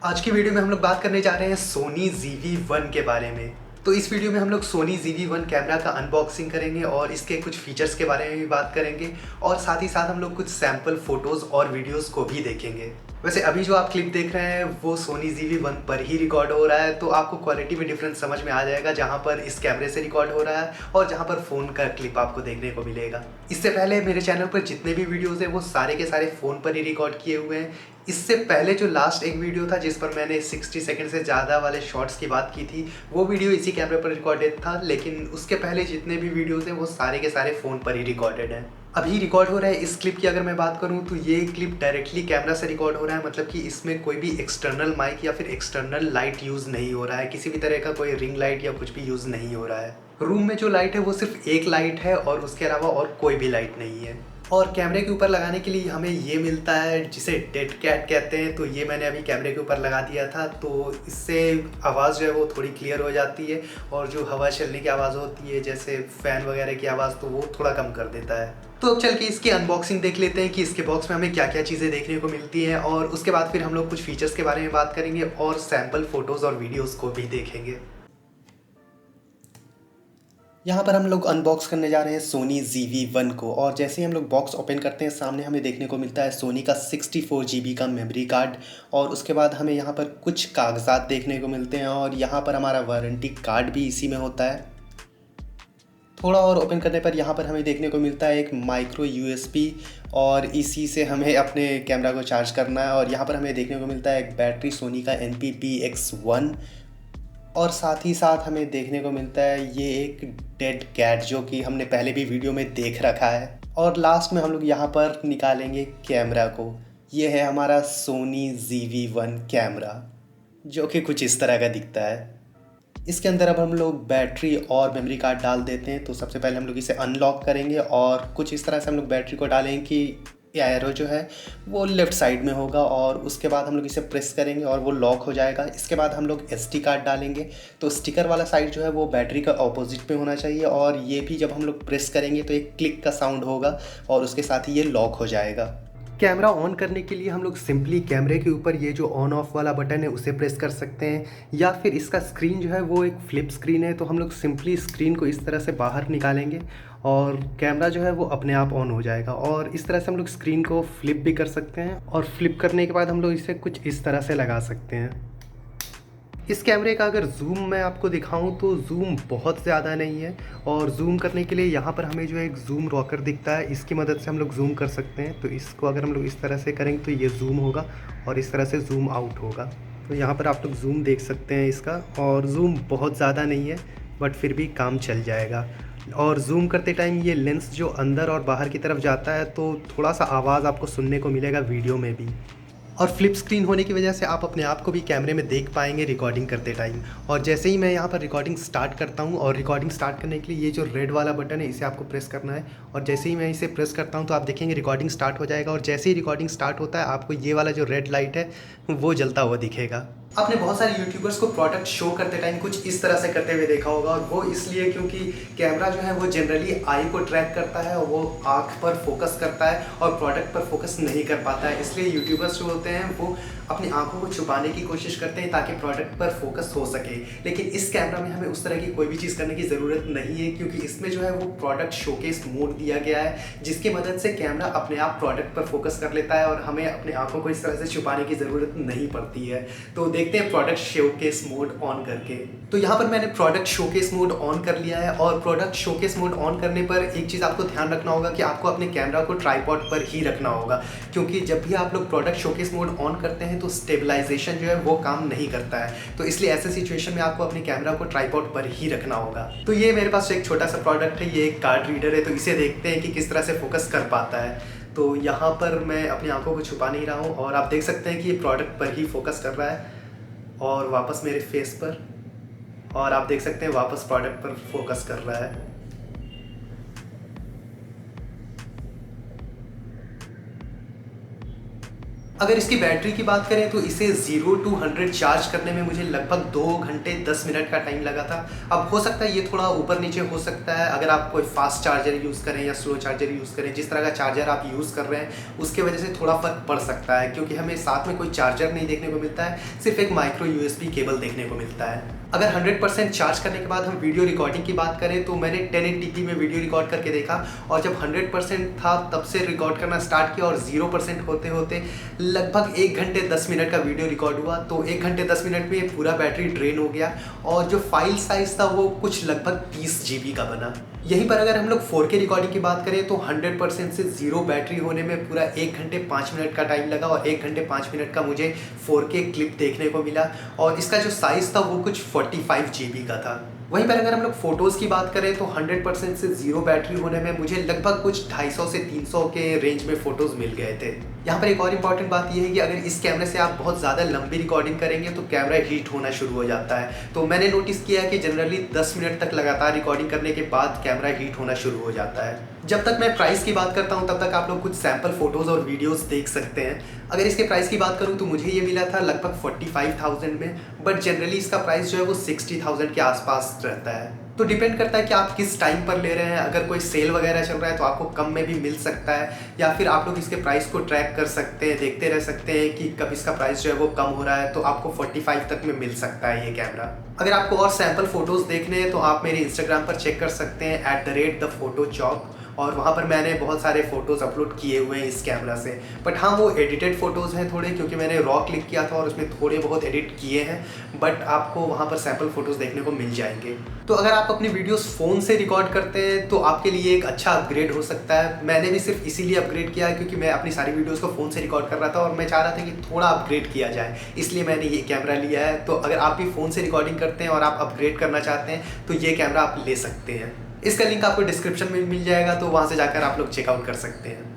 आज की वीडियो में हम लोग बात करने जा रहे हैं सोनी ZV-1 के बारे में। तो इस वीडियो में हम लोग सोनी ZV-1 कैमरा का अनबॉक्सिंग करेंगे और इसके कुछ फीचर्स के बारे में भी बात करेंगे और साथ ही साथ हम लोग कुछ सैम्पल फोटोज़ और वीडियोस को भी देखेंगे। वैसे अभी जो आप क्लिप देख रहे हैं वो सोनी ZV-1 पर ही रिकॉर्ड हो रहा है, तो आपको क्वालिटी में डिफरेंस समझ में आ जाएगा जहाँ पर इस कैमरे से रिकॉर्ड हो रहा है और जहाँ पर फ़ोन का क्लिप आपको देखने को मिलेगा। इससे पहले मेरे चैनल पर जितने भी वीडियोज़ हैं वो सारे के सारे फ़ोन पर ही रिकॉर्ड किए हुए हैं। इससे पहले जो लास्ट एक वीडियो था जिस पर मैंने 60 सेकंड से ज़्यादा वाले शॉट्स की बात की थी, वो वीडियो इसी कैमरे पर रिकॉर्डेड था, लेकिन उसके पहले जितने भी वीडियोज़ हैं वो सारे के सारे फ़ोन पर ही रिकॉर्डेड हैं। अभी रिकॉर्ड हो रहा है इस क्लिप की अगर मैं बात करूं तो ये क्लिप डायरेक्टली कैमरा से रिकॉर्ड हो रहा है, मतलब कि इसमें कोई भी एक्सटर्नल माइक या फिर एक्सटर्नल लाइट यूज़ नहीं हो रहा है, किसी भी तरह का कोई रिंग लाइट या कुछ भी यूज़ नहीं हो रहा है। रूम में जो लाइट है वो सिर्फ एक लाइट है और उसके अलावा और कोई भी लाइट नहीं है। और कैमरे के ऊपर लगाने के लिए हमें ये मिलता है जिसे डेड कैट कहते हैं, तो ये मैंने अभी कैमरे के ऊपर लगा दिया था, तो इससे आवाज़ जो है वो थोड़ी क्लियर हो जाती है और जो हवा चलने की आवाज़ होती है जैसे फ़ैन वगैरह की आवाज़, तो वो थोड़ा कम कर देता है। तो अब चल के इसकी अनबॉक्सिंग देख लेते हैं कि इसके बॉक्स में हमें क्या क्या चीज़ें देखने को मिलती हैं और उसके बाद फिर हम लोग कुछ फीचर्स के बारे में बात करेंगे और सैम्पल फ़ोटोज़ और वीडियोज़ को भी देखेंगे। यहाँ पर हम लोग अनबॉक्स करने जा रहे हैं सोनी ZV-1 को, और जैसे ही हम लोग बॉक्स ओपन करते हैं सामने हमें देखने को मिलता है सोनी का 64 GB का मेमोरी कार्ड, और उसके बाद हमें यहाँ पर कुछ कागजात देखने को मिलते हैं और यहाँ पर हमारा वारंटी कार्ड भी इसी में होता है। थोड़ा और ओपन करने पर यहाँ पर हमें देखने को मिलता है एक माइक्रो USB, और इसी से हमें अपने कैमरा को चार्ज करना है। और यहाँ पर हमें देखने को मिलता है एक बैटरी सोनी का NP-BX1, और साथ ही साथ हमें देखने को मिलता है ये एक डेड कैट जो कि हमने पहले भी वीडियो में देख रखा है। और लास्ट में हम लोग यहाँ पर निकालेंगे कैमरा को। ये है हमारा सोनी ZV-1 कैमरा जो कि कुछ इस तरह का दिखता है। इसके अंदर अब हम लोग बैटरी और मेमोरी कार्ड डाल देते हैं। तो सबसे पहले हम लोग इसे अनलॉक करेंगे और कुछ इस तरह से हम लोग बैटरी को डालेंगे कि एरो जो है वो लेफ़्ट साइड में होगा, और उसके बाद हम लोग इसे प्रेस करेंगे और वो लॉक हो जाएगा। इसके बाद हम लोग SD कार्ड डालेंगे, तो स्टिकर वाला साइड जो है वो बैटरी का ऑपोजिट पे होना चाहिए, और ये भी जब हम लोग प्रेस करेंगे तो एक क्लिक का साउंड होगा और उसके साथ ही ये लॉक हो जाएगा। कैमरा ऑन करने के लिए हम लोग सिंपली कैमरे के ऊपर ये जो ऑन ऑफ वाला बटन है उसे प्रेस कर सकते हैं, या फिर इसका स्क्रीन जो है वो एक फ्लिप स्क्रीन है, तो हम लोग सिंपली स्क्रीन को इस तरह से बाहर निकालेंगे और कैमरा जो है वो अपने आप ऑन हो जाएगा। और इस तरह से हम लोग स्क्रीन को फ्लिप भी कर सकते हैं, और फ्लिप करने के बाद हम लोग इसे कुछ इस तरह से लगा सकते हैं। इस कैमरे का अगर जूम मैं आपको दिखाऊं तो जूम बहुत ज़्यादा नहीं है, और जूम करने के लिए यहाँ पर हमें जो है एक जूम रॉकर दिखता है, इसकी मदद से हम लोग जूम कर सकते हैं। तो इसको अगर हम लोग इस तरह से करेंगे तो ये जूम होगा और इस तरह से जूम आउट होगा। तो यहाँ पर आप लोग जूम देख सकते हैं इसका, और जूम बहुत ज़्यादा नहीं है बट फिर भी काम चल जाएगा। और जूम करते टाइम ये लेंस जो अंदर और बाहर की तरफ जाता है तो थोड़ा सा आवाज़ आपको सुनने को मिलेगा वीडियो में भी। और फ्लिप स्क्रीन होने की वजह से आप अपने आप को भी कैमरे में देख पाएंगे रिकॉर्डिंग करते टाइम। और जैसे ही मैं यहाँ पर रिकॉर्डिंग स्टार्ट करता हूँ, और रिकॉर्डिंग स्टार्ट करने के लिए ये जो रेड वाला बटन है इसे आपको प्रेस करना है, और जैसे ही मैं इसे प्रेस करता हूँ तो आप देखेंगे रिकॉर्डिंग स्टार्ट हो जाएगा, और जैसे ही रिकॉर्डिंग स्टार्ट होता है आपको ये वाला जो रेड लाइट है वो जलता हुआ दिखेगा। आपने बहुत सारे यूट्यूबर्स को प्रोडक्ट शो करते टाइम कुछ इस तरह से करते हुए देखा होगा, और वो इसलिए क्योंकि कैमरा जो है वो जनरली आई को ट्रैक करता है और वो आँख पर फोकस करता है और प्रोडक्ट पर फोकस नहीं कर पाता है। इसलिए यूट्यूबर्स जो होते हैं वो अपनी आंखों को छुपाने की कोशिश करते हैं ताकि प्रोडक्ट पर फोकस हो सके। लेकिन इस कैमरा में हमें उस तरह की कोई भी चीज़ करने की ज़रूरत नहीं है, क्योंकि इसमें जो है वो प्रोडक्ट शोकेस मोड दिया गया है जिसकी मदद से कैमरा अपने आप प्रोडक्ट पर फोकस कर लेता है और हमें अपने आंखों को इस तरह से छुपाने की ज़रूरत नहीं पड़ती है। तो देखते हैं प्रोडक्ट शोकेस मोड ऑन करके। तो यहाँ पर मैंने प्रोडक्ट शोकेस मोड ऑन कर लिया है, और प्रोडक्ट शोकेस मोड ऑन करने पर एक चीज़ आपको ध्यान रखना होगा कि आपको अपने कैमरा को ट्राइपॉड पर ही रखना होगा, क्योंकि जब भी आप लोग प्रोडक्ट शोकेस मोड ऑन करते हैं तो स्टेबलाइजेशन जो है वो काम नहीं करता है। तो इसलिए ऐसे सिचुएशन में आपको अपने कैमरा को ट्राइपॉड पर ही रखना होगा। तो ये मेरे पास एक छोटा सा प्रोडक्ट है, ये एक कार्ड रीडर है, तो इसे देखते हैं कि किस तरह से फोकस कर पाता है। तो यहाँ पर मैं अपनी आंखों को छुपा नहीं रहा हूँ, और आप देख सकते हैं कि ये प्रोडक्ट पर ही फोकस कर रहा है और वापस मेरे फेस पर, और आप देख सकते हैं वापस प्रोडक्ट पर फोकस कर रहा है। अगर इसकी बैटरी की बात करें तो इसे 0 to 100 चार्ज करने में मुझे लगभग 2 घंटे 10 मिनट का टाइम लगा था। अब हो सकता है ये थोड़ा ऊपर नीचे हो सकता है अगर आप कोई फास्ट चार्जर यूज़ करें या स्लो चार्जर यूज़ करें। जिस तरह का चार्जर आप यूज़ कर रहे हैं उसके वजह से थोड़ा फ़र्क पड़ सकता है, क्योंकि हमें साथ में कोई चार्जर नहीं देखने को मिलता है, सिर्फ एक माइक्रो USB केबल देखने को मिलता है। अगर 100% चार्ज करने के बाद हम वीडियो रिकॉर्डिंग की बात करें तो मैंने 1080p में वीडियो रिकॉर्ड करके देखा, और जब 100% था तब से रिकॉर्ड करना स्टार्ट किया और 0% होते होते लगभग 1 घंटे 10 मिनट का वीडियो रिकॉर्ड हुआ। तो 1 घंटे 10 मिनट में पूरा बैटरी ड्रेन हो गया और जो फाइल साइज़ था वो कुछ लगभग 30 GB का बना। यहीं पर अगर हम लोग 4K रिकॉर्डिंग की बात करें तो 100% से 0 बैटरी होने में पूरा 1 घंटे 5 मिनट का टाइम लगा, और 1 घंटे 5 मिनट का मुझे 4K क्लिप देखने को मिला, और इसका जो साइज़ था वो कुछ 45 GB का था। वहीं पर अगर हम लोग फ़ोटोज़ की बात करें तो 100% से 0 बैटरी होने में मुझे लगभग कुछ 250 से 300 के रेंज में फ़ोटोज़ मिल गए थे। यहाँ पर एक और इम्पॉर्टेंट बात यह है कि अगर इस कैमरे से आप बहुत ज़्यादा लंबी रिकॉर्डिंग करेंगे तो कैमरा हीट होना शुरू हो जाता है। तो मैंने नोटिस किया है कि जनरली 10 मिनट तक लगातार रिकॉर्डिंग करने के बाद कैमरा हीट होना शुरू हो जाता है। जब तक मैं प्राइस की बात करता हूँ तब तक आप लोग कुछ सैम्पल फ़ोटोज़ और वीडियोज़ देख सकते हैं। अगर इसके प्राइस की बात करूँ तो मुझे ये मिला था लगभग 45,000 में, बट जनरली इसका प्राइस जो है वो 60,000 के आसपास रहता है। तो डिपेंड करता है कि आप किस टाइम पर ले रहे हैं। अगर कोई सेल वगैरह चल रहा है तो आपको कम में भी मिल सकता है, या फिर आप लोग इसके प्राइस को ट्रैक कर सकते हैं, देखते रह सकते हैं कि कब इसका प्राइस जो है वो कम हो रहा है, तो आपको 45 तक में मिल सकता है ये कैमरा। अगर आपको और सैम्पल फ़ोटोज़ देखने हैं तो आप मेरे इंस्टाग्राम पर चेक कर सकते हैं @thephotochop, और वहाँ पर मैंने बहुत सारे फ़ोटोज़ अपलोड किए हुए हैं इस कैमरा से। बट हाँ, वो एडिटेड फ़ोटोज़ हैं थोड़े, क्योंकि मैंने रॉ क्लिक किया था और उसमें थोड़े बहुत एडिट किए हैं, बट आपको वहाँ पर सैम्पल फ़ोटोज़ देखने को मिल जाएंगे। तो अगर आप अपनी वीडियोस फ़ोन से रिकॉर्ड करते हैं तो आपके लिए एक अच्छा अपग्रेड हो सकता है। मैंने भी सिर्फ इसीलिए अपग्रेड किया है क्योंकि मैं अपनी सारी वीडियोस को फ़ोन से रिकॉर्ड कर रहा था और मैं चाह रहा था कि थोड़ा अपग्रेड किया जाए, इसलिए मैंने ये कैमरा लिया है। तो अगर आप भी फ़ोन से रिकॉर्डिंग करते हैं और आप अपग्रेड करना चाहते हैं तो ये कैमरा आप ले सकते हैं। इसका लिंक आपको डिस्क्रिप्शन में मिल जाएगा, तो वहाँ से जाकर आप लोग चेकआउट कर सकते हैं।